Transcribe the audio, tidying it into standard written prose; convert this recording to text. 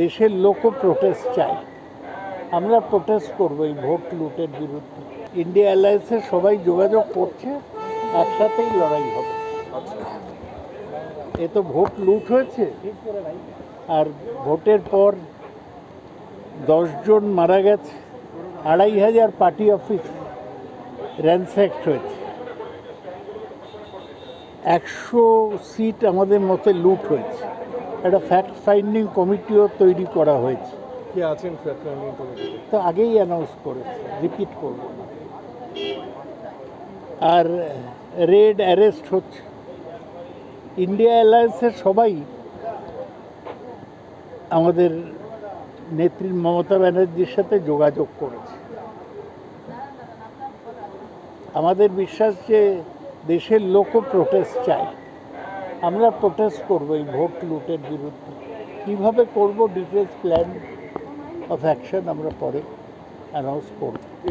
দেশের লোকও প্রোটেস্ট চাই। আমরা প্রোটেস্ট করবো এই ভোট লুটের বিরুদ্ধে। ইন্ডিয়া অ্যালায়েন্সের সবাই যোগাযোগ করছে, একসাথেই লড়াই হবে। এ তো ভোট লুট হয়েছে, আর ভোটের পর 10 জন মারা গেছে, 2500 পার্টি অফিস র্যানস্যাক্ট হয়েছে, 100 সিট আমাদের মতে লুট হয়েছে। একটা ফ্যাক্ট ফাইন্ডিং কমিটিও তৈরি করা হয়েছে। কে আছেন ফ্যাক্ট ফাইন্ডিং কমিটিতে? তো আগেই অ্যানাউন্স করেছে, রিপিট করব না। আর রেড অ্যারেস্ট হচ্ছে। ইন্ডিয়া অ্যালায়েন্সের সবাই আমাদের নেত্রী মমতা ব্যানার্জির সাথে যোগাযোগ করেছে। আমাদের বিশ্বাস যে দেশের লোকও প্রোটেস্ট চাই। আমরা প্রোটেস্ট করবো এই ভোট লুটের বিরুদ্ধে। কীভাবে করব, ডিটেলস প্ল্যান অফ অ্যাকশন আমরা পরে অ্যানাউন্স করব।